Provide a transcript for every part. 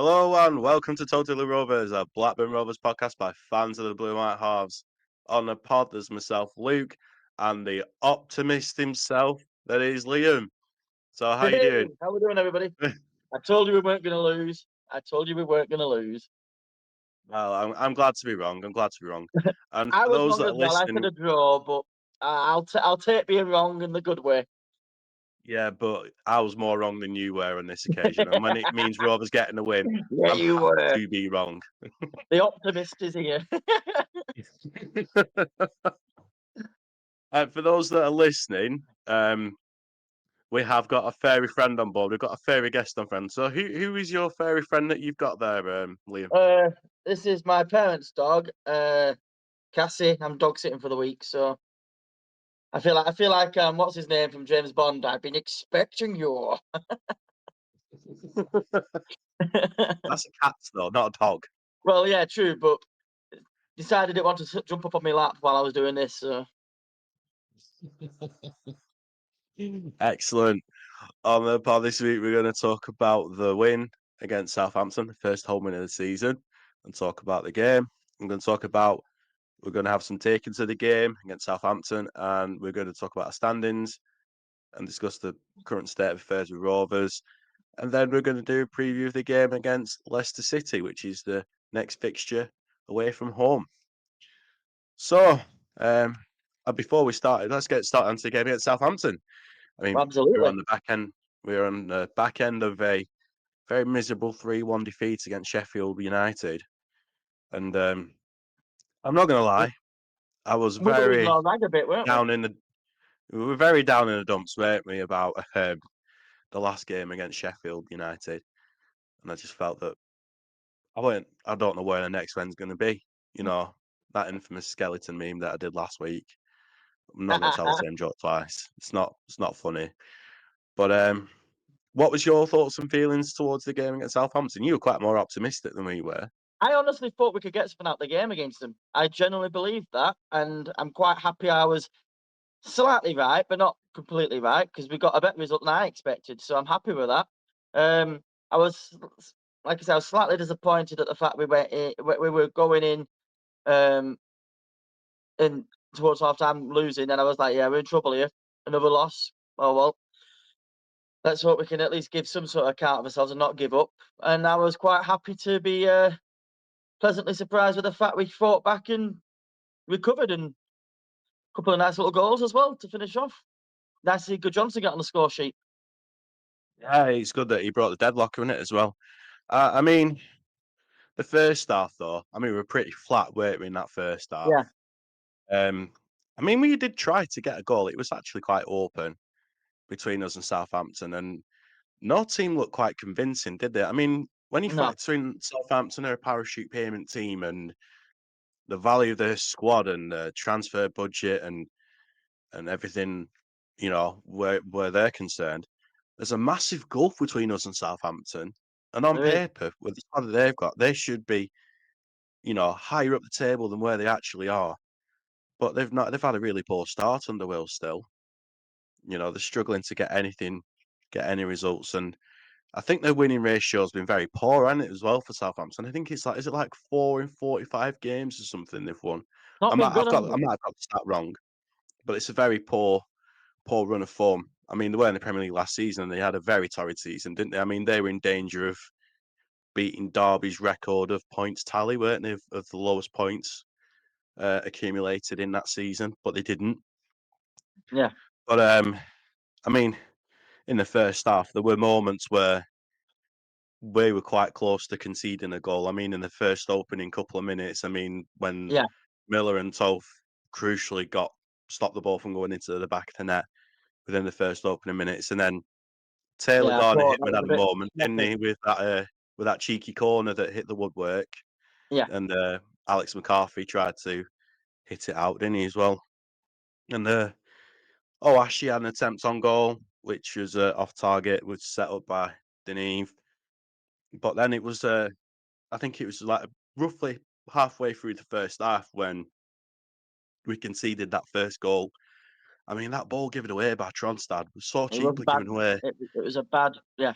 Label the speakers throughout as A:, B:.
A: Hello and welcome to Totally Rovers, a Blackburn Rovers podcast by fans of the Blue and White Halves. On the pod, there's myself, Luke, and the optimist himself, that is Liam. So how you
B: Hey,
A: doing?
B: how we doing, everybody? I told you we weren't going to lose. I told you we weren't going to lose.
A: Well, I'm glad to be wrong. I'm glad to be wrong. And
B: I
A: for
B: was
A: those
B: wrong
A: that
B: as
A: are
B: well. I said
A: listening,
B: a draw, but I'll take being wrong in the good way.
A: yeah, but I was more wrong than you were on this occasion. And when it means Rovers getting a win,
B: Yeah,
A: I'm
B: you
A: happy
B: were.
A: to be wrong.
B: The optimist is here.
A: For those that are listening, we have got a fairy friend on board. We've got a fairy guest on friend. So who is your fairy friend that you've got there, Liam?
B: uh, this is my parents' dog, Cassie. I'm dog sitting for the week, so I feel like what's his name from James Bond? I've been expecting you.
A: That's a cat though, not a dog.
B: Well, yeah, true, but decided it wanted to jump up on my lap while I was doing this. So
A: Excellent. On the pod this week, we're going to talk about the win against Southampton, the first home win of the season, and talk about the game. I'm going to talk about we're going to have some takings of the game against Southampton, and we're going to talk about our standings and discuss the current state of affairs with Rovers. And then we're going to do a preview of the game against Leicester City, which is the next fixture away from home. So, before we started, let's get started on the game against Southampton. I mean, we're
B: absolutely.
A: on the back end. We're on the back end of a very miserable 3-1 defeat against Sheffield United, and I'm not going to lie, I was
B: We were losing
A: very
B: our rag a bit, weren't we?
A: down in the. We were very down in the dumps, weren't we, about the last game against Sheffield United, and I just felt that I don't know where the next one's going to be. You know, that infamous skeleton meme that I did last week. I'm not going to tell the same joke twice. It's not funny. But what was your thoughts and feelings towards the game against Southampton? You were quite more optimistic than we were.
B: I honestly thought we could get something out of the game against them. I genuinely believed that, and I'm quite happy I was slightly right, but not completely right, because we got a better result than I expected. So I'm happy with that. I was, like I said, I was slightly disappointed at the fact we were going um, in towards half time losing, and I was like, yeah, we're in trouble here. Another loss. Oh well. Let's hope we can at least give some sort of account of ourselves and not give up. And I was quite happy to be pleasantly surprised with the fact we fought back and recovered, and a couple of nice little goals as well to finish off. Nice to see Good Johnson get on the score sheet.
A: Yeah, it's good that he brought the deadlock in it as well. I mean, the first half though, I mean, we were pretty flat, weren't we, in that first half?
B: Yeah,
A: Um, I mean, we did try to get a goal. It was actually quite open between us and Southampton, and no team looked quite convincing, did they? I mean, when you
B: no,
A: factor in Southampton are a parachute payment team and the value of their squad and the transfer budget and everything, you know, where they're concerned, there's a massive gulf between us and Southampton. And on
B: there is.
A: paper, with the squad that they've got, they should be, you know, higher up the table than where they actually are. But they've not. They've had a really poor start under Will still. You know, they're struggling to get any results. And I think their winning ratio has been very poor, hasn't it, as well for Southampton? I think it's like, is it like 4 in 45 games or something they've won?
B: Not been good, has
A: I
B: it?
A: might have got the stat wrong, but it's a very poor run of form. I mean, they were in the Premier League last season and they had a very torrid season, didn't they? I mean, they were in danger of beating Derby's record of points tally, weren't they, of the lowest points accumulated in that season, but they didn't.
B: Yeah,
A: But I mean, in the first half, there were moments where we were quite close to conceding a goal. I mean, in the first opening couple of minutes, I mean, when
B: yeah,
A: Miller and Toth crucially stopped the ball from going into the back of the net within the first opening minutes, and then Taylor
B: yeah. I
A: Garner
B: thought that
A: Hitman
B: was
A: had
B: a
A: a
B: bit
A: moment, didn't
B: sloppy.
A: he, with that cheeky corner that hit the woodwork,
B: Yeah,
A: and Alex McCarthy tried to hit it out, didn't he, as well? And Ashley had an attempt on goal, which was off target, was set up by Deneve. But then it was, I think it was like roughly halfway through the first half when we conceded that first goal. I mean, that ball given away by Tronstad was so
B: it was
A: cheaply
B: bad.
A: given away.
B: It was a bad. Yeah,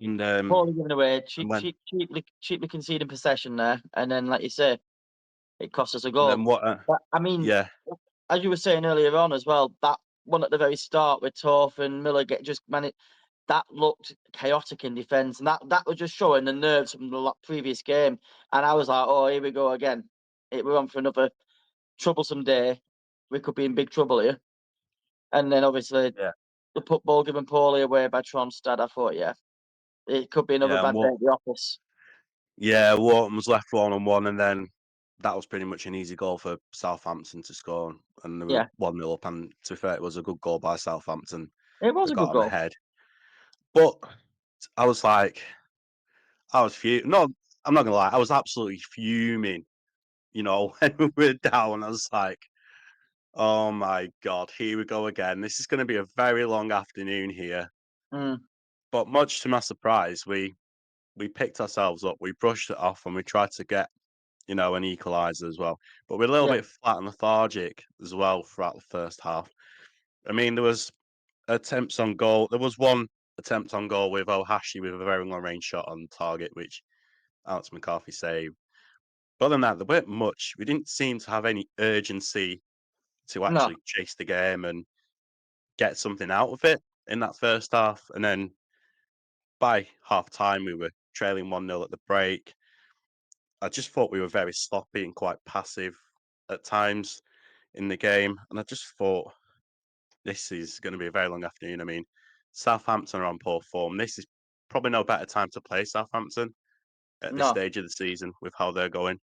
A: and
B: Poorly given away,
A: and
B: cheap,
A: when
B: cheap, cheaply conceding possession there, and then, like you say, it cost us a
A: and
B: goal.
A: then what?
B: But I mean,
A: Yeah,
B: as you were saying earlier on as well, that one at the very start with Torf and Miller get just man, that looked chaotic in defence, and that was just showing the nerves from the previous game. And I was like, oh, here we go again. We're on for another troublesome day. We could be in big trouble here. And then obviously
A: yeah,
B: the put ball given poorly away by Tronstad. I thought, yeah, it could be another
A: yeah. And
B: bad day
A: what?
B: at the office.
A: Yeah, Wharton was left 1-on-1, and then that was pretty much an easy goal for Southampton to score, and they were
B: Yeah,
A: 1-0 up. And to be fair, it was a good goal by Southampton
B: it was
A: that
B: a
A: got
B: good
A: them
B: goal.
A: ahead. But I was like, I was fuming. No, I'm not gonna lie, I was absolutely fuming. When we were down, I was like, "Oh my god, here we go again. This is going to be a very long afternoon here."
B: Mm,
A: But much to my surprise, we picked ourselves up, we brushed it off, and we tried to get an equaliser as well. But we're a little
B: yeah,
A: bit flat and lethargic as well throughout the first half. I mean, there was attempts on goal. There was one attempt on goal with Ohashi with a very long range shot on target, which Alex McCarthy saved. But other than that, there weren't much. We didn't seem to have any urgency to
B: no,
A: actually chase the game and get something out of it in that first half. And then by half time, we were trailing 1-0 at the break. I just thought we were very sloppy and quite passive at times in the game. And I just thought this is going to be a very long afternoon. I mean, Southampton are on poor form. This is probably no better time to play Southampton at this
B: no.
A: stage of the season with how they're going.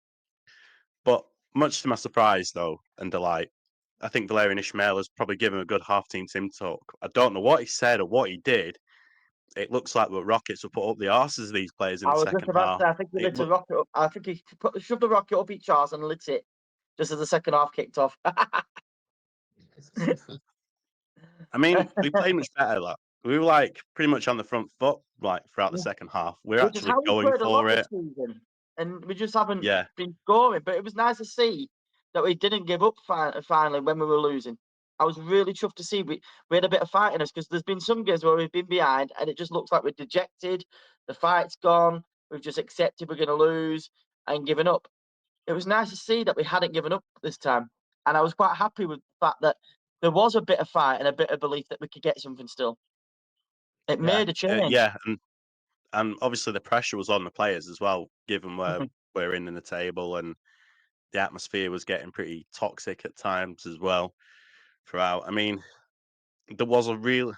A: But much to my surprise, though, and delight, I think Valerian Ismail has probably given a good half-team team talk. I don't know what he said or what he did. It looks like the Rockets will put up the arses of these players in
B: I
A: the
B: was just
A: second
B: about to
A: half.
B: say, I think he
A: It
B: lit a
A: look,
B: rocket up. I think he shoved the rocket up each arse and lit it just as the second half kicked off.
A: I mean, we played much better. Like we were like pretty much on the front foot, like throughout the second half. We're
B: Which is
A: actually
B: how we
A: going
B: played a lot
A: for
B: this
A: it.
B: season, and we just haven't
A: Yeah,
B: been scoring. But it was nice to see that we didn't give up finally when we were losing. I was really chuffed to see we had a bit of fight in us because there's been some games where we've been behind and it just looks like we're dejected. The fight's gone. We've just accepted we're going to lose and given up. It was nice to see that we hadn't given up this time, and I was quite happy with the fact that there was a bit of fight and a bit of belief that we could get something still. It
A: yeah,
B: made a change.
A: yeah, and obviously the pressure was on the players as well, given where we're in the table, and the atmosphere was getting pretty toxic at times as well throughout. I mean, there was a real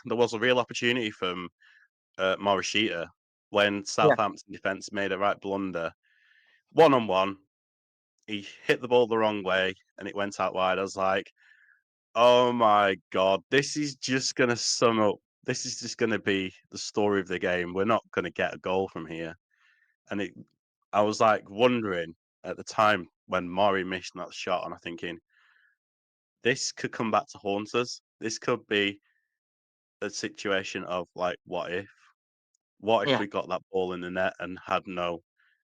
A: opportunity from Morishita when
B: Yeah,
A: Southampton defence made a right blunder. 1-on-1, he hit the ball the wrong way and it went out wide. I was like, "Oh my god, this is just gonna sum up. This is just gonna be the story of the game. We're not gonna get a goal from here." And I was like wondering at the time when Mori missed that shot, and I'm thinking, this could come back to haunt us. This could be a situation of like, what if? What if
B: yeah.
A: we got that ball in the net and had no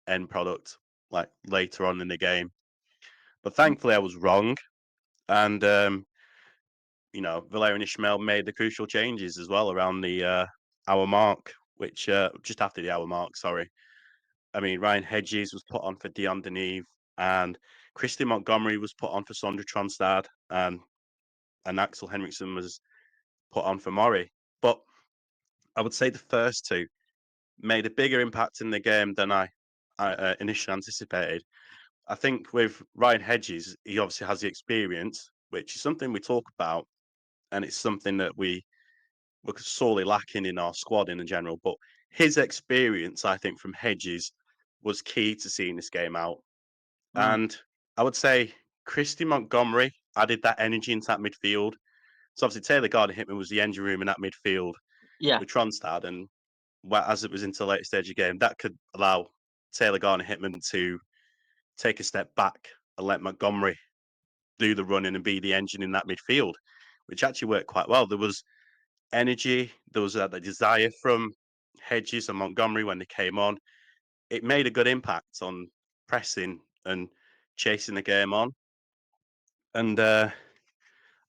A: end product like later on in the game? But thankfully, I was wrong, and Valerian Ishmael made the crucial changes as well around the hour mark, which just after the hour mark, sorry. I mean, Ryan Hedges was put on for Dion Deneve, and Christy Montgomery was put on for Sondra Tronstad, and Axel Henriksen was put on for Murray. But I would say the first two made a bigger impact in the game than I initially anticipated. I think with Ryan Hedges, he obviously has the experience, which is something we talk about, and it's something that we're sorely lacking in our squad in general. But his experience, I think, from Hedges was key to seeing this game out.
B: Mm,
A: And I would say Christy Montgomery added that energy into that midfield. So obviously Taylor Gardner Hitman was the engine room in that midfield
B: yeah.
A: with Tronstad, and as it was into the later stage of the game, that could allow Taylor Gardner Hitman to take a step back and let Montgomery do the running and be the engine in that midfield, which actually worked quite well. There was energy, there was the desire from Hedges and Montgomery when they came on. It made a good impact on pressing and chasing the game on. And I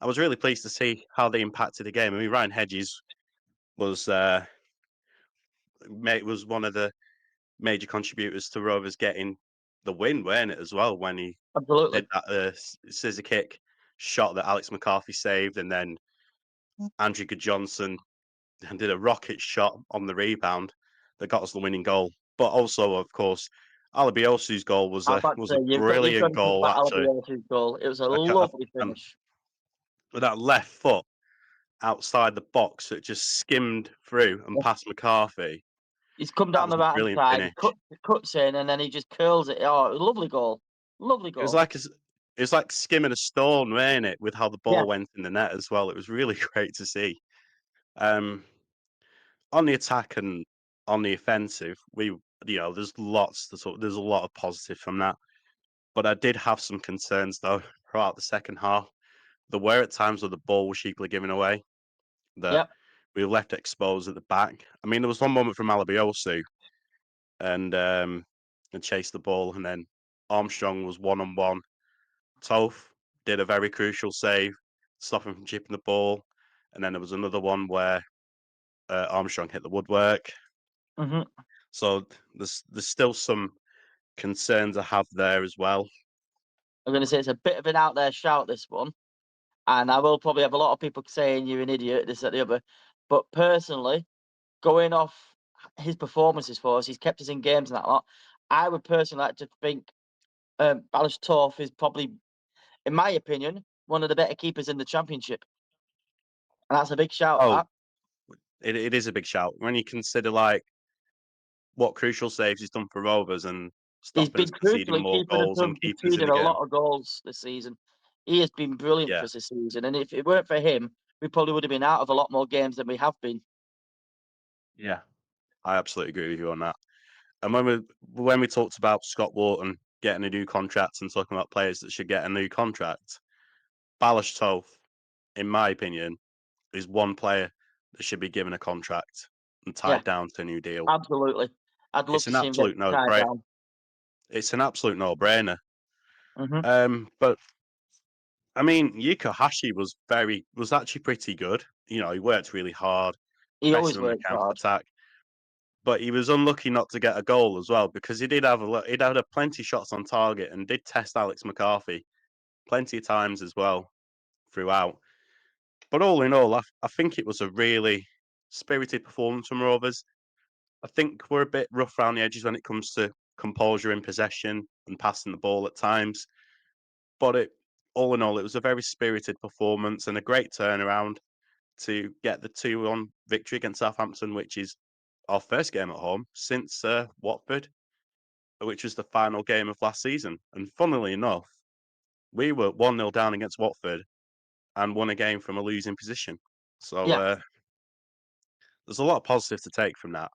A: was really pleased to see how they impacted the game. I mean, Ryan Hedges was mate was one of the major contributors to Rovers getting the win, weren't it, as well, when he
B: Absolutely.
A: did that scissor kick shot that Alex McCarthy saved, and then Andrew Johnson did a rocket shot on the rebound that got us the winning goal. But also, of course, Alabiosu's goal was
B: I'm
A: a
B: about to
A: was
B: say
A: a
B: you've got
A: brilliant
B: to talk
A: goal
B: about
A: actually.
B: Alabiosi's goal. It was a
A: I ca
B: lovely finish.
A: with that left foot outside the box that just skimmed through and
B: Yeah.
A: past McCarthy.
B: He's come
A: That
B: down
A: was
B: the
A: a
B: right hand
A: brilliant
B: side.
A: finish.
B: He cuts in, and then he just curls it. Oh, it was a lovely goal. Lovely
A: It was
B: goal.
A: like it was like skimming a stone, wasn't it, with how the
B: Yeah.
A: ball went in the net as well. It was really great to see. Um, on the attack and on the offensive, there's lots to talk. There's a lot of positive from that, but I did have some concerns though throughout the second half. There were at times where the ball was cheaply given away that
B: Yep.
A: we were left exposed at the back. I mean, there was one moment from Alabiosu and chased the ball, and then Armstrong was one on one. Toth did a very crucial save, stop him from chipping the ball, and then there was another one where Armstrong hit the woodwork.
B: Hmm.
A: So there's still some concerns I have there as well.
B: I'm going to say it's a bit of an out there shout, this one. And I will probably have a lot of people saying you're an idiot, this, that, the other. But personally, going off his performances for us, he's kept us in games and that lot. I would personally like to think Balish Torf is probably, in my opinion, one of the better keepers in the championship. And that's a big shout,
A: Oh,
B: that.
A: it is a big shout when you consider like what crucial saves he's done for Rovers and
B: He's
A: stopping us
B: been
A: conceding
B: crucial in
A: more
B: keeping us
A: goals and
B: from
A: keeping us in
B: conceding
A: the
B: a
A: game.
B: lot of goals this season. He has been brilliant for
A: Yeah,
B: us this season. And if it weren't for him, we probably would have been out of a lot more games than we have been.
A: yeah, I absolutely agree with you on that. And when we talked about Scott Wharton getting a new contract and talking about players that should get a new contract, Balash Toth, in my opinion, is one player that should be given a contract and
B: Yeah,
A: tied down to a new deal.
B: absolutely. I'd love
A: It's
B: to
A: an
B: see him get
A: absolute no
B: tied
A: brainer.
B: down.
A: It's an absolute no brainer.
B: Hmm.
A: But I mean, Yuko Hashi was actually pretty good. He worked really hard,
B: He
A: pressing
B: always
A: on the
B: works
A: counter
B: hard.
A: attack, but he was unlucky not to get a goal as well because he'd had a plenty shots on target and did test Alex McCarthy plenty of times as well throughout. But all in all, I think it was a really spirited performance from Rovers. I think we're a bit rough around the edges when it comes to composure in possession and passing the ball at times. But all in all, it was a very spirited performance and a great turnaround to get the 2-1 victory against Southampton, which is our first game at home since Watford, which was the final game of last season. And funnily enough, we were 1-0 down against Watford and won a game from a losing position. So
B: Yeah,
A: there's a lot of positive to take from that.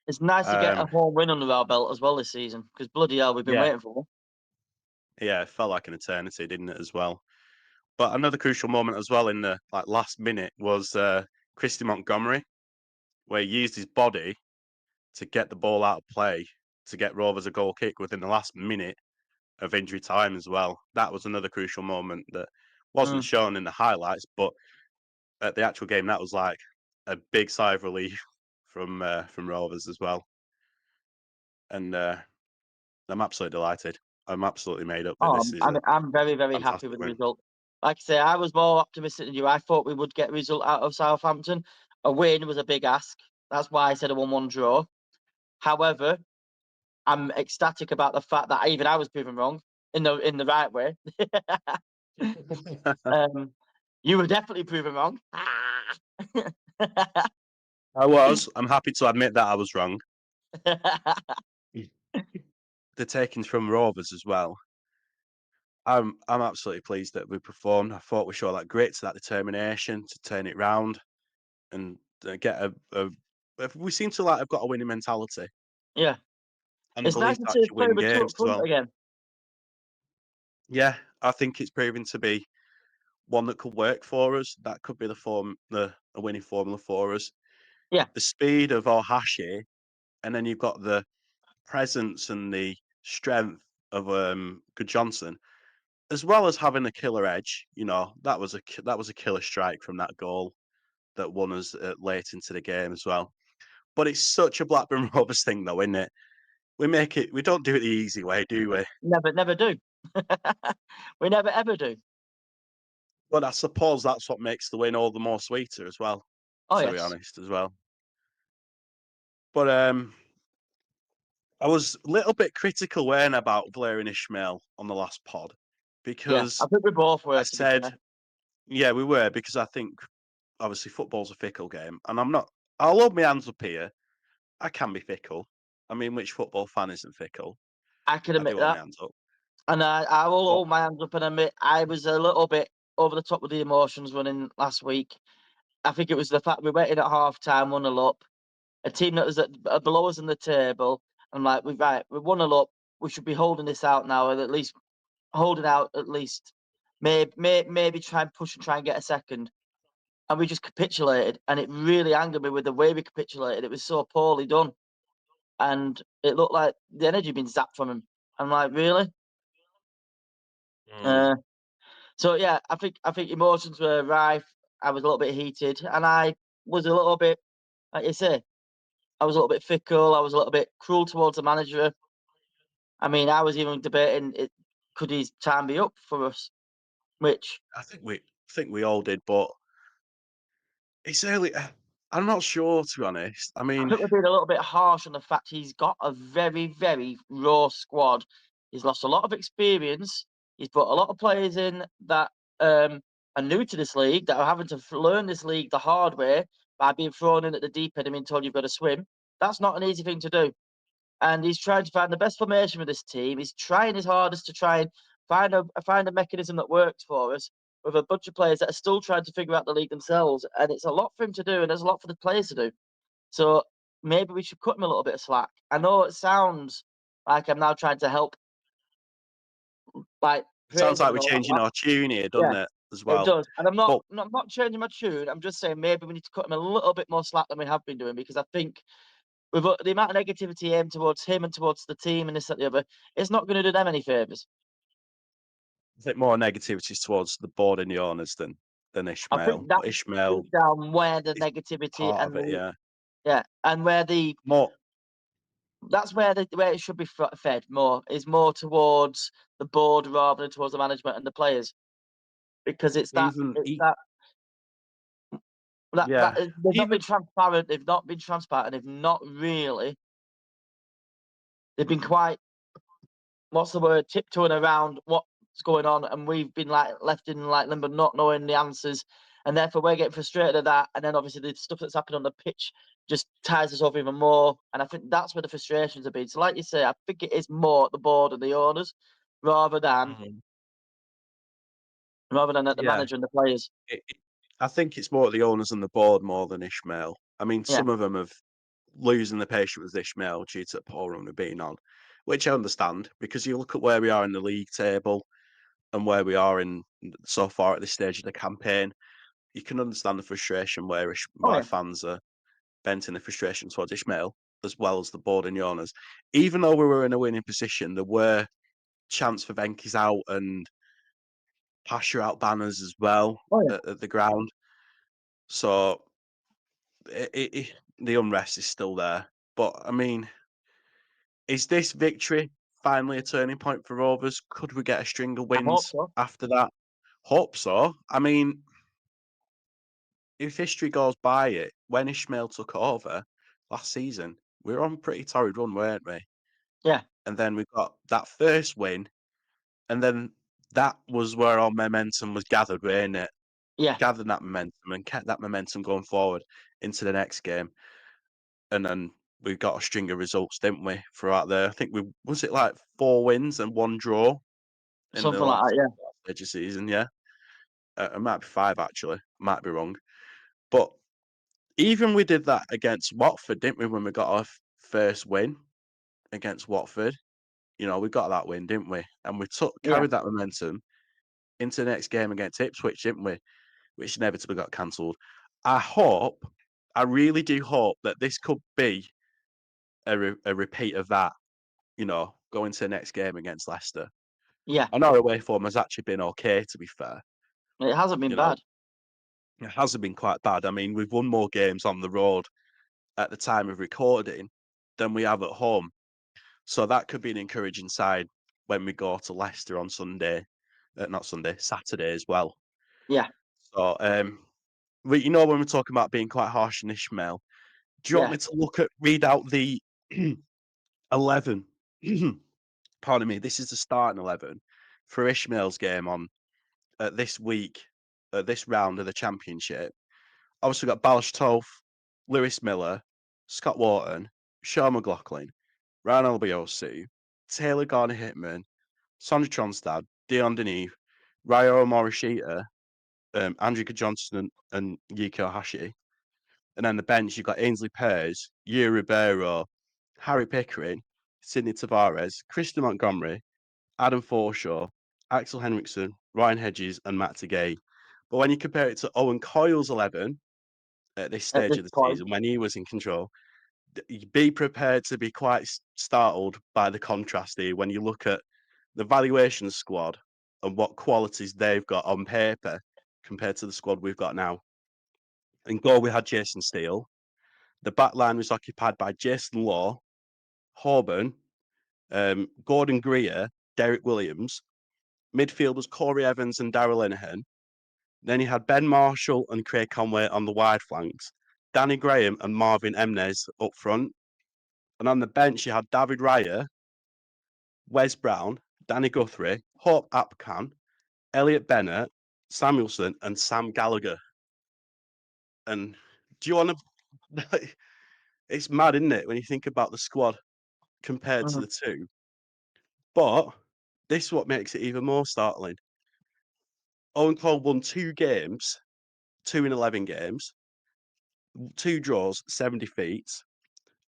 B: it's nice to get a
A: Um,
B: home win under our belt as well this season because bloody hell, we've been
A: yeah,
B: waiting for one.
A: yeah, it felt like an eternity, didn't it, as well? But another crucial moment as well in the last minute was Christy Montgomery, where he used his body to get the ball out of play to get Rovers a goal kick within the last minute of injury time as well. That was another crucial moment that wasn't
B: Mm.
A: shown in the highlights, but at the actual game, that was like a big sigh of relief from Rovers as well. And I'm absolutely delighted. I'm absolutely made up that
B: Oh,
A: this is a
B: I'm very, very happy
A: fantastic
B: with the
A: win.
B: result. Like I say, I was more optimistic than you. I thought we would get a result out of Southampton. A win was a big ask. That's why I said a 1-1 draw. However, I'm ecstatic about the fact that even I was proven wrong in the right way. um, you were definitely proven wrong.
A: I was. I'm happy to admit that I was wrong. The takings from Rovers as well. I'm absolutely pleased that we performed. I thought we showed that grit, that determination to turn it round and get a. We seem to have got a winning mentality
B: Yeah,
A: and the
B: it's nice
A: belief
B: to
A: to
B: see us
A: actually
B: play
A: win
B: with two up
A: games as
B: front
A: well.
B: again.
A: Yeah, I think it's proving to be one that could work for us. That could be the a winning formula for us.
B: Yeah,
A: The speed of Ohashi, and then you've got the presence and the strength of Good Johnson, as well as having a killer edge. That was a killer strike from that goal that won us late into the game as well. but it's such a Blackburn Rovers thing, though, isn't it? We don't do it the easy way, do we?
B: Never do. We never ever do.
A: But I suppose that's what makes the win all the more sweeter as well,
B: Oh,
A: to be
B: yes.
A: honest, as well. But I was a little bit critical when about Blair and Ishmael on the last pod
B: Yeah, I
A: because
B: think we both
A: I
B: were, to be
A: said,
B: fair.
A: yeah, we were because I think obviously football's a fickle game, and I'm not. I'll hold my hands up here. I can be fickle. I mean, which football fan isn't fickle?
B: I can
A: I do
B: admit
A: hold my
B: that,
A: hands up.
B: and I will
A: But
B: hold my hands up and admit I was a little bit over the top with the emotions running last week. I think it was the fact we went in at half time, 1-0 up, a team that was below us in the table. I'm like, we're 1-0 up. We should be holding this out now, and at least holding out at least. Maybe try and push and try and get a second. And we just capitulated, and it really angered me with the way we capitulated. It was so poorly done, and it looked like the energy had been zapped from him. I'm like, really?
A: mm,
B: Uh, so yeah, I think emotions were rife. I was a little bit heated, and I was a little bit, like you say, I was a little bit fickle. I was a little bit cruel towards the manager. I mean, I was even debating it. Could his time be up for us? Which
A: I think we all did, but it's early. I'm not sure to be honest. I
B: I
A: mean,
B: think we're being a little bit harsh on the fact he's got a very, very raw squad. He's lost a lot of experience. He's put a lot of players in that are new to this league, that are having to learn this league the hard way by being thrown in at the deep end and being told you've got to swim. That's not an easy thing to do. And he's trying to find the best formation with this team. He's trying his hardest to try and find a mechanism that works for us with a bunch of players that are still trying to figure out the league themselves. And it's a lot for him to do, and there's a lot for the players to do. So maybe we should cut him a little bit of slack. I know it sounds like I'm now trying to help, like
A: it sounds
B: praise him
A: like
B: and
A: we're
B: all that
A: changing
B: lot.
A: our tune here, doesn't
B: Yeah,
A: it? As
B: it
A: well.
B: does. And I'm not
A: But
B: I'm not changing my tune. I'm just saying maybe we need to cut him a little bit more slack than we have been doing, because I think with the amount of negativity aimed towards him and towards the team and this, that, the other, it's not going to do them any favours.
A: I think more negativity is towards the board and the owners than
B: I
A: Ishmael.
B: think that's
A: But Ishmael
B: deep down where the
A: is
B: negativity
A: part of it,
B: and
A: yeah.
B: yeah, and where the
A: More
B: that's where it should be fed more, is more towards the board rather than towards the management and the players, because it's that
A: even
B: it's that that that
A: yeah.
B: they've not
A: Even
B: been transparent. They've not been transparent. They've not really. They've been quite, what's the word, tiptoeing around what's going on, and we've been like left in like limbo, not knowing the answers, and therefore we're getting frustrated at that. And then obviously the stuff that's happened on the pitch just ties us over even more. And I think that's where the frustrations have been. So, like you say, I think it is more at the board and the owners rather than
A: mhm,
B: rather than at the
A: yeah.
B: manager and the players.
A: I think it's more the owners and the board more than Ishmael. I mean,
B: Yeah.
A: some of them have losing the patience with Ishmael due to the poor run we've been on, which I understand because you look at where we are in the league table and where we are in so far at this stage of the campaign. You can understand the frustration
B: Oh
A: why
B: yeah.
A: fans are venting the frustration towards Ishmael as well as the board and the owners. Even though we were in a winning position, there were chants for Venky's out and Pasha out banners as well
B: Oh yeah.
A: at the ground. So the unrest is still there. But I mean, is this victory finally a turning point for Rovers? Could we get a string of
B: I hope
A: wins
B: so.
A: after that? Hope so. I mean, if history goes by it, when Ishmael took over last season, we were on a pretty torrid run, weren't we?
B: Yeah.
A: And then we got that first win, and then that was where our momentum was gathered, weren't it?
B: Yeah.
A: Gathered that momentum and kept that momentum going forward into the next game. And then we got a string of results, didn't we, throughout there? I think we was it like 4 wins and 1 draw in the
B: Something like that. Yeah.
A: last stage of season, yeah? It might be 5 actually, might be wrong. But even we did that against Watford, didn't we, when we got our first win against Watford? You know, we got that win, didn't we? And we
B: Yeah.
A: carried that momentum into the next game against Ipswich, didn't we? Which inevitably got cancelled. I hope, I really do hope that this could be a repeat of that, you know, going to the next game against Leicester.
B: Yeah.
A: I know our away form has actually been okay, to be fair.
B: It hasn't been
A: You know,
B: bad.
A: it hasn't been quite bad. I mean, we've won more games on the road at the time of recording than we have at home. So that could be an encouraging side when we go to Leicester on Sunday, not Sunday, Saturday as well.
B: Yeah,
A: So, when we're talking about being quite harsh on Ishmael, do you want
B: yeah,
A: me to read out the 11? Pardon me. This is the starting 11 for Ishmael's game on this week, this round of the Championship. Obviously, we've got Balshtov, Lewis Miller, Scott Wharton, Sean McLaughlin, Ryan Albiosu, Taylor Garner Hitman, Sandra Tronstad, Dion Denis, Ryo Morishita, Andrew Johnson, and Yiko Hashi. And then the bench, you've got Ainsley Pears, Yu Ribeiro, Harry Pickering, Sidney Tavares, Christian Montgomery, Adam Forshaw, Axel Henriksen, Ryan Hedges, and Matt Tegay. But when you compare it to Owen Coyle's 11 at this
B: at
A: stage
B: this
A: of the
B: point.
A: season, when he was in control, be prepared to be quite startled by the contrast here when you look at the valuation squad and what qualities they've got on paper compared to the squad we've got now. In goal, we had Jason Steele. The back line was occupied by Jason Law, Horburn, Gordon Greer, Derek Williams. Midfield was Corey Evans and Darrell Linehan. Then you had Ben Marshall and Craig Conway on the wide flanks, Danny Graham and Marvin Emnes up front. And on the bench, you had David Raya, Wes Brown, Danny Guthrie, Hope Apcan, Elliot Bennett, Samuelson, and Sam Gallagher. And do you want to? It's mad, isn't it, when you think about the squad compared to
B: Mhm.
A: the two? But this is what makes it even more startling. Owen Cole won 2 games, 2 in 11 games, 2 draws, 7 defeats,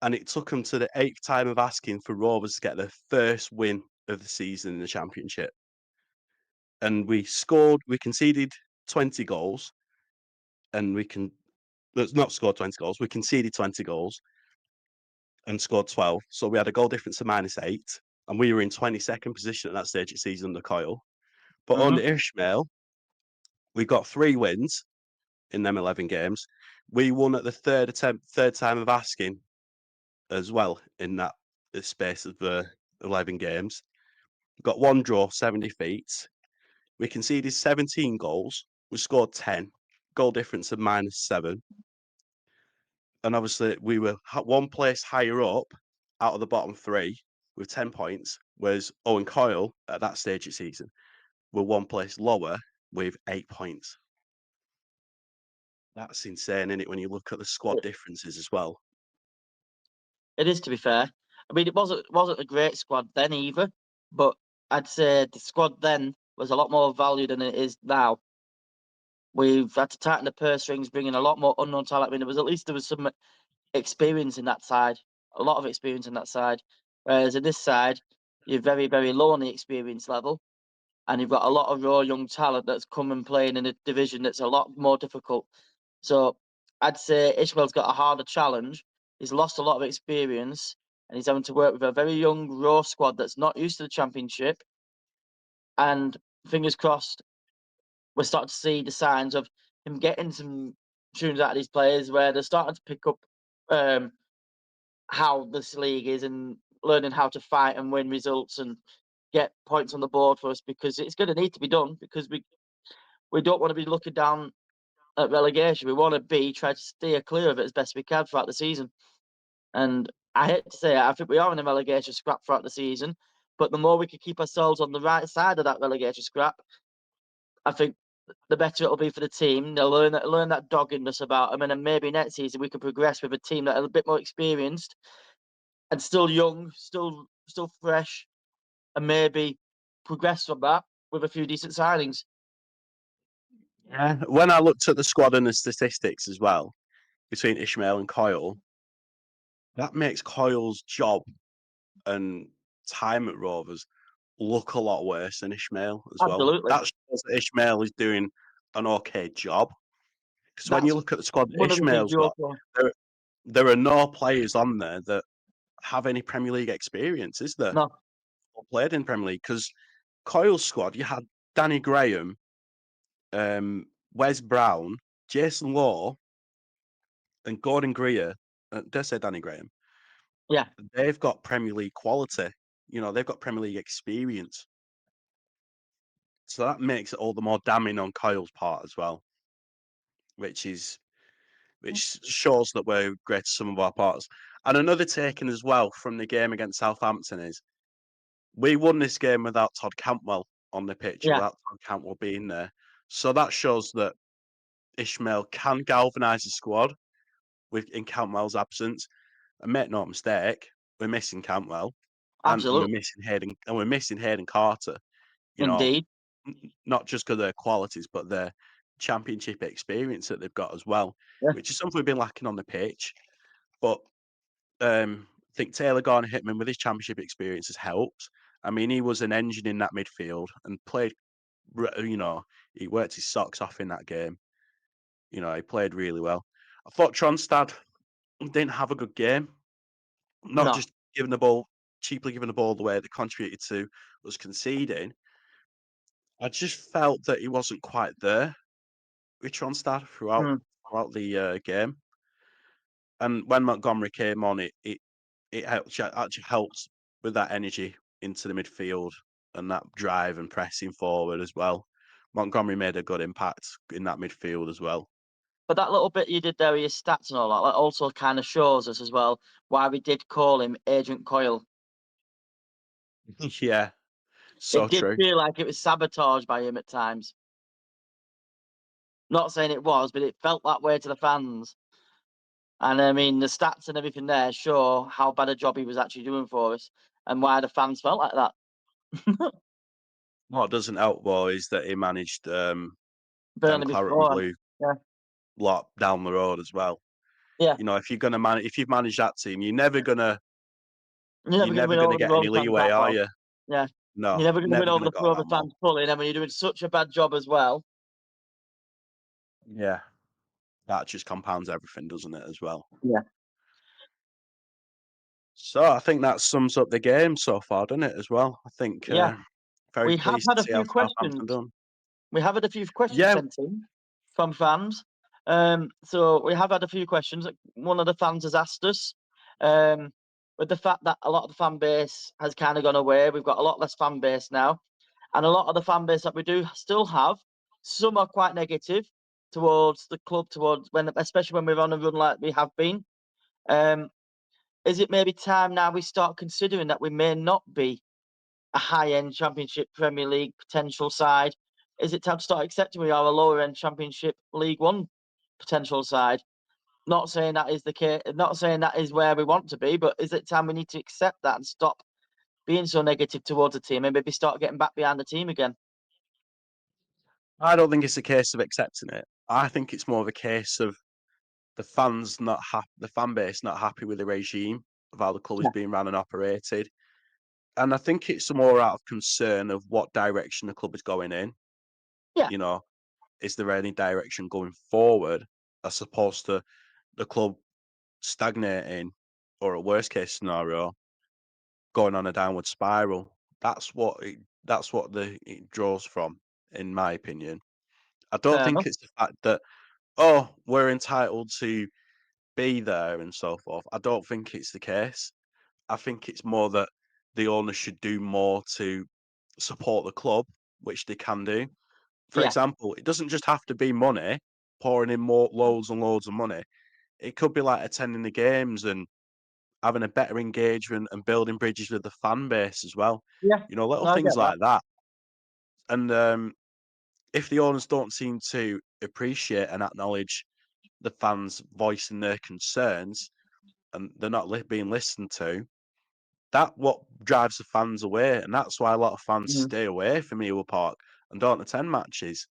A: and it took them to the 8th time of asking for Rovers to get their first win of the season in the Championship. And we conceded 20 goals, and let's not score 20 goals, we conceded 20 goals and scored 12. So we had a goal difference of -8, and we were in 22nd position at that stage of the season under Coyle. But under
B: Mhm.
A: Ishmael, we got 3 wins in them 11 games. We won at the third attempt, third time of asking as well in that space of 11 games. Got 1 draw, 7 defeats. We conceded 17 goals. We scored 10. Goal difference of -7. And obviously, we were 1 place higher up out of the bottom 3 with 10 points, whereas Owen Coyle at that stage of the season were 1 place lower with 8 points. That's insane, isn't it, when you look at the squad differences as well?
B: It is, to be fair. I mean, it wasn't a great squad then either, but I'd say the squad then was a lot more valued than it is now. We've had to tighten the purse strings, bring in a lot more unknown talent. I mean, there was some experience in that side, a lot of experience in that side. Whereas in this side, you're very, very low on the experience level, and you've got a lot of raw young talent that's come and playing in a division that's a lot more difficult. So I'd say Ishmael's got a harder challenge. He's lost a lot of experience, and he's having to work with a very young raw squad that's not used to the championship. And fingers crossed, we're starting to see the signs of him getting some tunes out of these players where they're starting to pick up um, how this league is and learning how to fight and win results and get points on the board for us, because it's going to need to be done, because we don't want to be looking down at relegation. We want to try to steer clear of it as best we can throughout the season. And I hate to say it, I think we are in a relegation scrap throughout the season. But the more we can keep ourselves on the right side of that relegation scrap, I think the better it'll be for the team. They'll learn that doggedness about them, and then maybe next season we can progress with a team that are a bit more experienced and still young, still fresh, and maybe progress from that with a few decent signings.
A: Yeah. When I looked at the squad and the statistics as well between Ishmael and Coyle, that makes Coyle's job and time at Rovers look a lot worse than Ishmael as well.
B: Absolutely,
A: That shows that Ishmael is doing an okay job. Because when you
B: that's
A: look at the squad that
B: one of the things
A: Ishmael's
B: you
A: got,
B: also.
A: there, there are no players on there that have any Premier League experience, is there?
B: No,
A: Or played in Premier League? Because Coyle's squad, you had Danny Graham, Wes Brown, Jason Law, and Gordon Greer dare say Danny Graham,
B: Yeah,
A: they've got Premier League quality. They've got Premier League experience. So that makes it all the more damning on Kyle's part as well, which is which shows that we're great at some of our parts. And another taken as well from the game against Southampton is we won this game without Todd Cantwell on the pitch,
B: yeah,
A: without Todd Cantwell being there. So that shows that Ishmael can galvanise the squad in Cantwell's absence. And make no mistake, we're missing Cantwell and we're
B: absolutely.
A: missing Hayden Carter. You know,
B: Indeed.
A: not just because of their qualities, but their championship experience that they've got as well,
B: Yeah,
A: which is something we've been lacking on the pitch. But I think Taylor Garner-Hickman with his championship experience has helped. I mean, he was an engine in that midfield and played. He worked his socks off in that game. He played really well. I thought Tronstad didn't have a good game. Not
B: no.
A: just giving the ball cheaply giving the ball away that contributed to us conceding. I just felt that he wasn't quite there with Tronstad
B: Mm.
A: throughout the game. And when Montgomery came on, it actually helped with that energy into the midfield and that drive and pressing forward as well. Montgomery made a good impact in that midfield as well.
B: But that little bit you did there with your stats and all that, that also kind of shows us as well why we did call him Agent Coyle.
A: Yeah, so
B: It did
A: true.
B: feel like it was sabotaged by him at times. Not saying it was, but it felt that way to the fans. And I mean, the stats and everything there show how bad a job he was actually doing for us and why the fans felt like that.
A: What doesn't help though is that he managed them
B: Burnley
A: claret and
B: before. And
A: blue
B: yeah,
A: lot down the road as well.
B: yeah.
A: If you've managed that team,
B: You're
A: you're
B: never going to
A: never
B: win
A: gonna
B: over the
A: get any
B: Rover fans
A: leeway,
B: that
A: are
B: well.
A: you?
B: Yeah. You're
A: No,
B: never going to win
A: never
B: over
A: gonna
B: the
A: go
B: Rover
A: that well.
B: fans fully. And then when you're doing such a bad job as well.
A: Yeah, that just compounds everything, doesn't it, as well?
B: Yeah.
A: So I think that sums up the game so far, doesn't it, as well? I think
B: Yeah.
A: very
B: We have
A: pleased
B: had
A: to
B: a
A: see how
B: few
A: Southampton
B: questions.
A: done.
B: We have had a few questions
A: Yeah,
B: sent in from fans. So we have had a few questions. One of the fans has asked us, um, with the fact that a lot of the fan base has kind of gone away. We've got a lot less fan base now, and a lot of the fan base that we do still have, some are quite negative towards the club, towards when, especially when we're on a run like we have been. Um, is it maybe time now we start considering that we may not be a high-end Championship Premier League potential side? Is it time to start accepting we are a lower-end Championship League One potential side? Not saying that is the case. Not saying that is where we want to be, but is it time we need to accept that and stop being so negative towards the team and maybe start getting back behind the team again?
A: I don't think it's a case of accepting it. I think it's more of a case of the fan base not happy with the regime of how the club is
B: Yeah,
A: being run and operated. And I think it's more out of concern of what direction the club is going in.
B: yeah,
A: You know, is there any direction going forward as opposed to the club stagnating or a worst case scenario going on a downward spiral? That's what it draws from, in my opinion. I don't
B: fair
A: think
B: enough.
A: it's the fact that, oh, we're entitled to be there and so forth. I don't think it's the case. I think it's more that the owners should do more to support the club, which they can do. For
B: Yeah,
A: example, it doesn't just have to be money, pouring in more loads and loads of money. It could be like attending the games and having a better engagement and building bridges with the fan base as well.
B: yeah.
A: Little
B: No, I
A: things
B: get that.
A: like that. And if the owners don't seem to appreciate and acknowledge the fans voicing their concerns and they're not being listened to, that what drives the fans away, and that's why a lot of fans
B: Mhm.
A: stay away from Ewood Park and don't attend matches,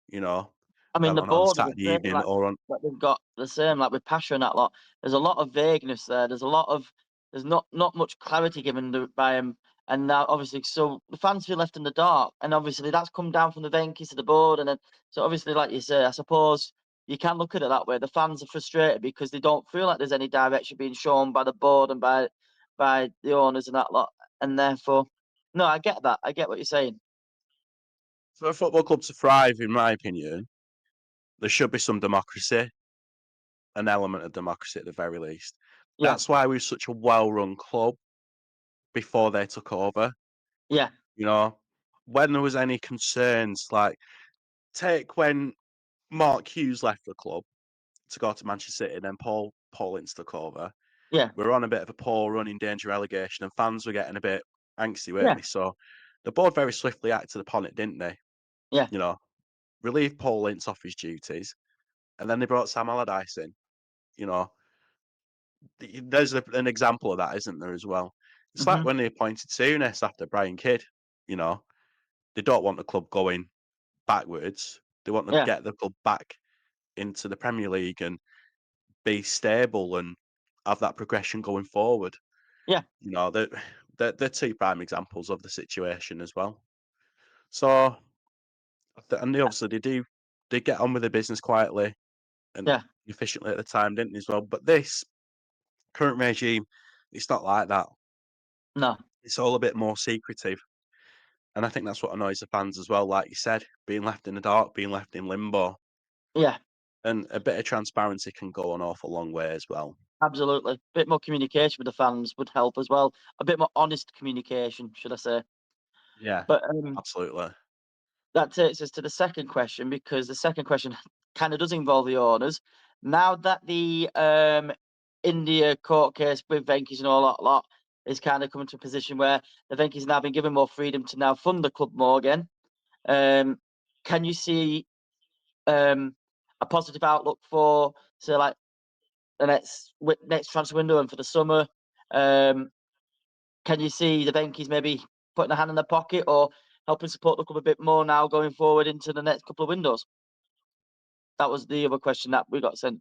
A: you know,
B: I mean, the
A: on a
B: board are the
A: Saturday
B: same,
A: evening
B: like
A: or on.
B: that they've got the same, like with passion that lot. There's a lot of vagueness there. There's not much clarity given by him, and now obviously, so the fans feel left in the dark, and obviously that's come down from the Venkies to the board, and then so obviously, like you say, I suppose you can look at it that way. The fans are frustrated because they don't feel like there's any direction being shown by the board and by the owners and that lot, and therefore, no, I get that. I get what you're saying.
A: For a football club to thrive, in my opinion, there should be some democracy. an element of democracy at the very least.
B: Yeah,
A: That's why we're such a well-run club before they took over.
B: yeah,
A: You know, when there was any concerns, like take when Mark Hughes left the club to go to Manchester City, and then Paul Ince took over.
B: yeah,
A: We were on a bit of a poor run in danger of relegation, and fans were getting a bit angsty, weren't
B: yeah,
A: they? So the board very swiftly acted upon it, didn't they?
B: yeah.
A: You know, relieved Paul Ince off his duties, and then they brought Sam Allardyce in. You know, there's an example of that, isn't there, as well? It's like
B: Hmm.
A: when they appointed Souness after Brian Kidd. You know, they don't want the club going backwards. They want to
B: Yeah,
A: get the club back into the Premier League and be stable and have that progression going forward.
B: yeah,
A: You know, they're two prime examples of the situation as well. So, and they obviously they get on with the business quietly and
B: yeah.
A: efficiently at the time, didn't they, as well? But this current regime, it's not like that.
B: No,
A: It's all a bit more secretive. And I think that's what annoys the fans as well, like you said, being left in the dark, being left in limbo.
B: yeah.
A: And a bit of transparency can go an awful long way as well.
B: Absolutely. Bit more communication with the fans would help as well. A bit more honest communication, should I say.
A: Yeah,
B: But
A: absolutely.
B: that takes us to the second question, because the second question kind of does involve the owners. Now that the India court case with Venky's and all that lot is kind of coming to a position where the Venky's now been given more freedom to now fund the club more again, um, can you see a positive outlook for, say, like the next transfer window and for the summer? Um, Can you see the Venky's maybe putting a hand in their pocket or helping support the club a bit more now going forward into the next couple of windows? That was the other question that we got sent.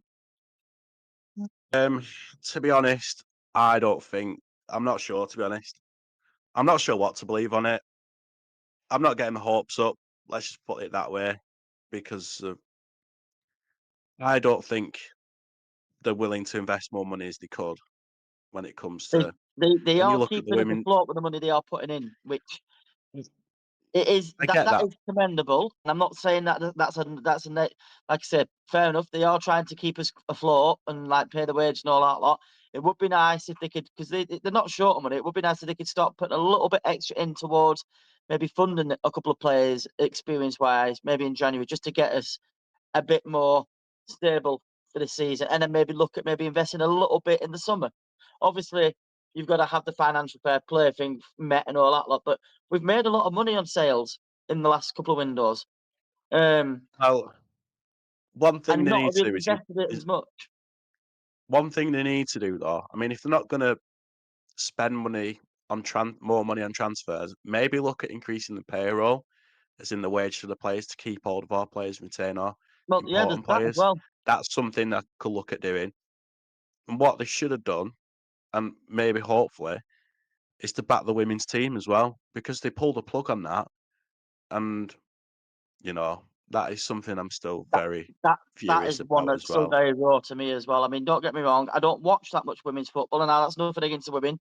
A: Um, to be honest, I don't think I'm not sure, to be honest. I'm not sure what to believe on it. I'm not getting my hopes up, let's just put it that way, because I don't think they're willing to invest more money as they could when it comes
B: They
A: to
B: they
A: when you
B: are
A: look at the
B: keeping us
A: women.
B: afloat with the money they are putting in, which it is
A: I
B: that
A: get
B: that
A: that.
B: is commendable. And I'm not saying that that's a like I said, fair enough. They are trying to keep us afloat and like pay the wage and all that lot. It would be nice if they could, because they're not short of money. It would be nice if they could start putting a little bit extra in towards maybe funding a couple of players experience wise, maybe in January, just to get us a bit more stable for the season, and then maybe look at maybe investing a little bit in the summer. Obviously, you've got to have the financial fair play thing met and all that lot, but we've made a lot of money on sales in the last couple of windows,
A: Well, one thing
B: and
A: they
B: not
A: need to
B: really
A: do
B: invested it
A: is
B: as much.
A: one thing they need to do though. I mean, if they're not going to spend money on more money on transfers, maybe look at increasing the payroll, as in the wage for the players to keep hold of our players, retain our
B: Well, yeah, there's
A: important
B: that as
A: players.
B: well.
A: That's something I could look at doing. And what they should have done, and maybe hopefully, is to back the women's team as well, because they pulled a plug on that, and that is something I'm still
B: That
A: very
B: that that
A: furious
B: is one
A: about as
B: that's still
A: well.
B: very raw to me as well. I mean, don't get me wrong, I don't watch that much women's football, and now that's nothing against the women.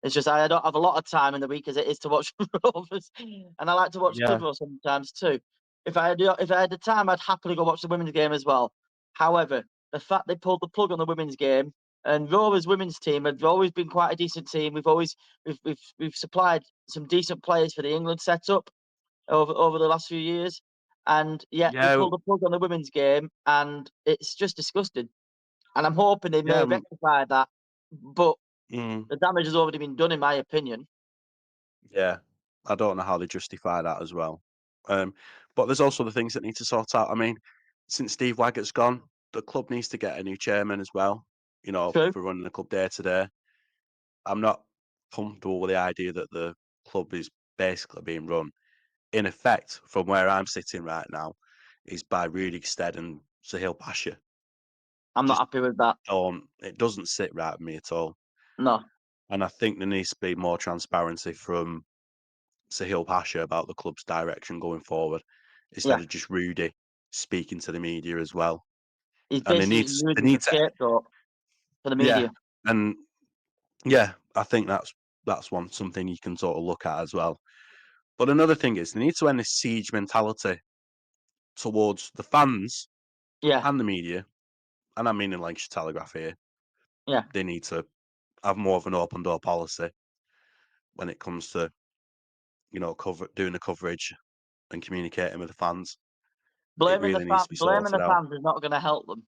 B: It's just I don't have a lot of time in the week as it is to watch Rovers, and I like to watch
A: Yeah,
B: Clitheroe sometimes too. If I had the time, I'd happily go watch the women's game as well. However, the fact they pulled the plug on the women's game, and Rovers women's team have always been quite a decent team. We've supplied some decent players for the England setup over the last few years, and yet they
A: yeah,
B: pulled the plug on the women's game, and it's just disgusting. And I'm hoping they
A: yeah,
B: may rectify that, but
A: mm,
B: the damage has already been done, in my opinion.
A: yeah. I don't know how they justify that as well. Um, but there's also the things that need to sort out. I mean, since Steve Waggett's gone, the club needs to get a new chairman as well.
B: True.
A: For running the club day to day. I'm not comfortable with the idea that the club is basically being run, in effect, from where I'm sitting right now, is by Rudy Stead and Sahil Pasha.
B: I'm not
A: Just
B: happy with that.
A: don't. It doesn't sit right with me at all.
B: No.
A: And I think there needs to be more transparency from Sahil Pasha about the club's direction going forward, instead
B: Yeah.
A: of just Rudy speaking to the media as well.
B: He's
A: And
B: basically just
A: they
B: used as a
A: need to,
B: scapegoat for the
A: yeah,
B: media.
A: and yeah, I think that's something you can sort of look at as well. But another thing is they need to end this siege mentality towards the fans
B: Yeah.
A: and the media and I mean in Lancashire Telegraph here,
B: Yeah.
A: they need to have more of an open door policy when it comes to, doing the coverage and communicating with the fans. It really needs to be
B: Blaming
A: sorted
B: the
A: out.
B: fans is not gonna help them.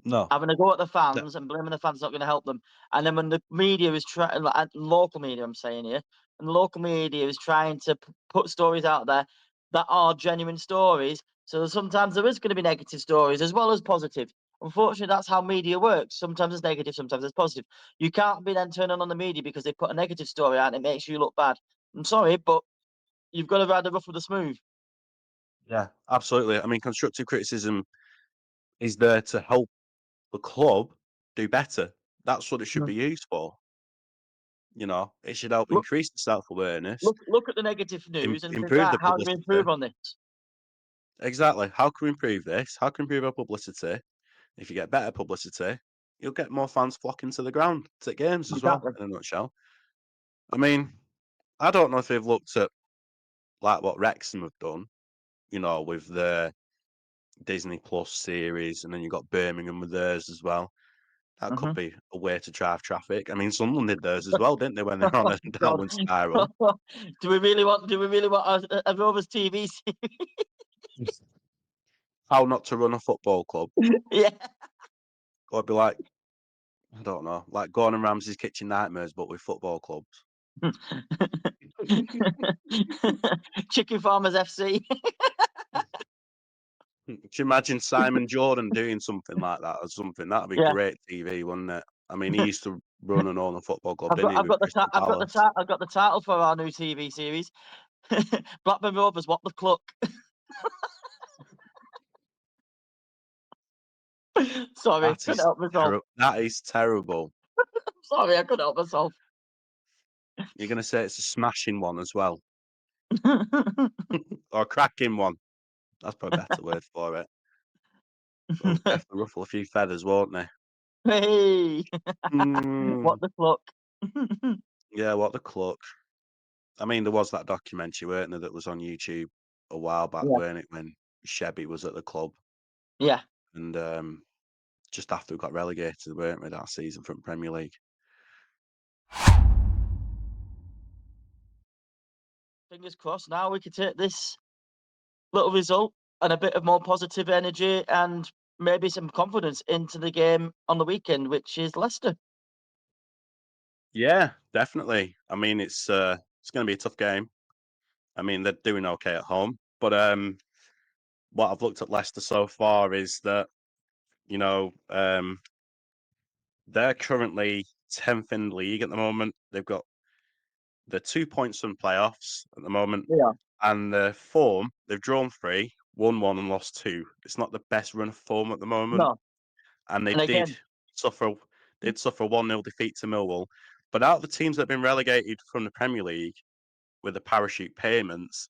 A: No.
B: Having a go at the
A: No.
B: fans and blaming the fans is not gonna help them. And then when the media is trying, like, local media, I'm saying here, and the local media is trying to put stories out there that are genuine stories, so sometimes there is gonna be negative stories as well as positive. Unfortunately, that's how media works. Sometimes it's negative, sometimes it's positive. You can't be then turning on the media because they put a negative story out and it makes you look bad. I'm sorry, but you've got to ride the rough with the smooth.
A: Yeah, absolutely. I mean, constructive criticism is there to help the club do better. That's what it should
B: Mm.
A: be used for. It should help
B: Look,
A: increase the self-awareness,
B: look at the negative news and think,
A: improve
B: right,
A: the
B: how do we improve
A: publicity.
B: on this?
A: Exactly. How can we improve this? How can we improve our publicity? If you get better publicity, you'll get more fans flocking to the ground to games as well,
B: Exactly.
A: in a nutshell. I mean, I don't know if they've looked at, like, what Wrexham have done, with the Disney Plus series, and then you've got Birmingham with theirs as well. That could
B: Mhm.
A: be a way to drive traffic. I mean, Sunderland did theirs as well, didn't they, when they're on
B: Oh
A: a
B: God.
A: downward spiral?
B: Do we really want a Rovers TV
A: How not to run a football club.
B: Yeah.
A: Or it'd be like, I don't know, like Gordon Ramsay's Kitchen Nightmares, but with football clubs.
B: Chicken Farmers FC.
A: Could you imagine Simon Jordan doing something like that or something? That'd be
B: Yeah.
A: great TV, wouldn't it? I mean, he used to run and own a football club, didn't he,
B: I've
A: with
B: got the ti
A: Crystal Palace?
B: I've got the title for our new TV series. Blackburn Rovers, what the cluck? Sorry, couldn't help myself.
A: That is terrible.
B: Sorry, I couldn't help myself.
A: You're gonna say it's a smashing one as well, or a cracking one. That's probably a better word for it. They'll definitely ruffle a few feathers, won't they?
B: Hey,
A: Mm,
B: what the cluck?
A: yeah, what the cluck. I mean, there was that documentary, weren't there, that was on YouTube a while back,
B: Yeah,
A: weren't it, when Shebby was at the club
B: yeah.
A: and, just after we got relegated, weren't we, that season from Premier League?
B: Fingers crossed. Now we can take this little result and a bit of more positive energy and maybe some confidence into the game on the weekend, which is Leicester.
A: Yeah, definitely. I mean, it's gonna be a tough game. I mean, they're doing okay at home, but, what I've looked at Leicester so far is that, you know, they're currently 10th in the league at the moment. They're 2 points from playoffs at the moment,
B: Yeah.
A: and their form, they've drawn 3, won 1 and lost 2. It's not the best run of form at the moment,
B: No.
A: and they
B: And
A: did
B: again,
A: suffer a 1-0 defeat to Millwall. But out of the teams that have been relegated from the Premier League with the parachute payments,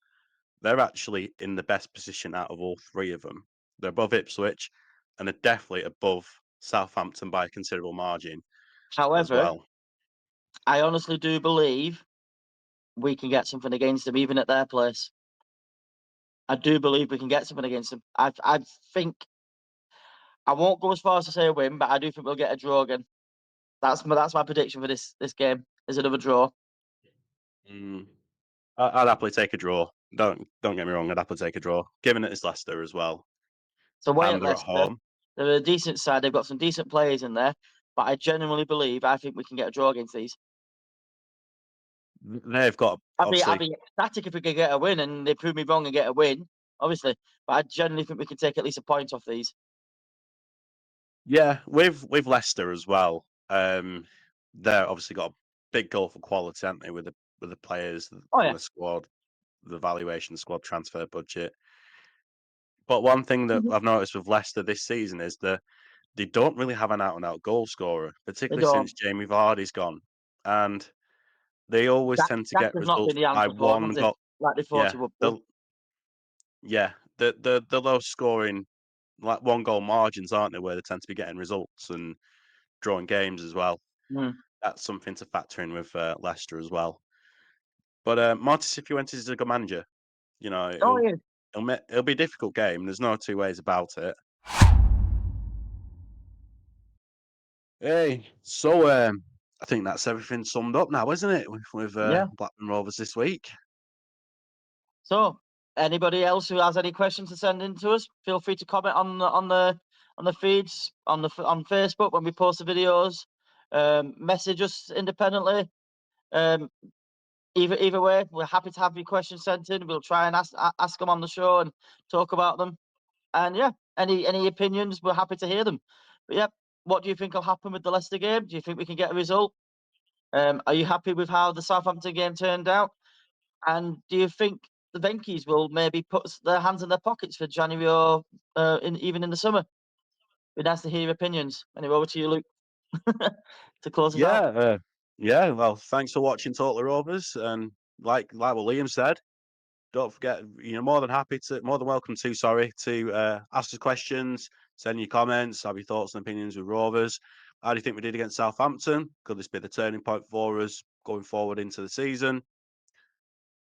A: they're actually in the best position out of all 3 of them. They're above Ipswich, and they're definitely above Southampton by a considerable margin as
B: however,
A: well.
B: I honestly do believe we can get something against them, even at their place. I do believe we can get something against them. I think I won't go as far as to say a win, but I do think we'll get a draw again. That's my prediction for this game. Is another draw.
A: Mm. I'd happily take a draw. Don't get me wrong, I'd happily take a draw, given it is Leicester as well,
B: So away
A: and
B: at
A: they're at
B: Leicester,
A: home.
B: they're a decent side. They've got some decent players in there, but I genuinely believe I think we can get a draw against these.
A: They've got
B: I'd
A: obviously,
B: be ecstatic if we could get a win, and they prove me wrong and get a win, obviously. But I genuinely think we can take at least a point off these.
A: yeah, with Leicester as well. They're obviously got a big goal for quality, haven't they, with the players
B: Oh
A: and
B: yeah.
A: the squad, the valuation, the squad transfer budget. But one thing that
B: Mhm.
A: I've noticed with Leicester this season is that they don't really have an out and out goal scorer,
B: They
A: particularly since
B: don't.
A: Jamie Vardy's gone, and they always tend to
B: Dak
A: get
B: has not been
A: results
B: the
A: by
B: answer for them,
A: one
B: has he?
A: goal.
B: Like they thought
A: Yeah,
B: he would be.
A: the low scoring, like, one goal margins, aren't they, where they tend to be getting results and drawing games as well.
B: Mm.
A: That's something to factor in with, Leicester as well. But, Marti Cifuentes is a good manager. You know,
B: Oh yeah.
A: it'll be a difficult game, there's no two ways about it. Hey, so I think that's everything summed up now, isn't it? With
B: Yeah.
A: Blackburn Rovers this week.
B: So, anybody else who has any questions to send in to us, feel free to comment on the feeds on Facebook when we post the videos. Message us independently. Um, either way, we're happy to have your questions sent in. We'll try and ask them on the show and talk about them. And yeah, any opinions, we're happy to hear them. But yeah, what do you think will happen with the Leicester game? Do you think we can get a result? Are you happy with how the Southampton game turned out? And do you think the Venkies will maybe put their hands in their pockets for January or even in the summer? Be nice to hear your opinions. Anyway, over to you, Luke, to close us
A: Yeah,
B: out.
A: yeah. Well, thanks for watching Total Rovers, and like what Liam said, don't forget you're more than welcome to ask us questions, send your comments, have your thoughts and opinions with Rovers. How do you think we did against Southampton? Could this be the turning point for us going forward into the season?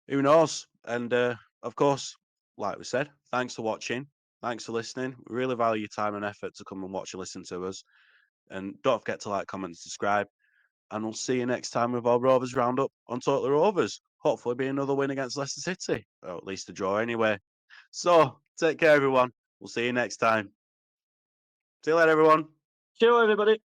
A: Who knows? And of course, like we said, thanks for watching. Thanks for listening. We really value your time and effort to come and watch and listen to us. And don't forget to like, comment, subscribe. And we'll see you next time with our Rovers Roundup on Total Rovers. Hopefully, be another win against Leicester City, or at least a draw anyway. So, take care, everyone. We'll see you next time. See you later, everyone.
B: Cheers, everybody.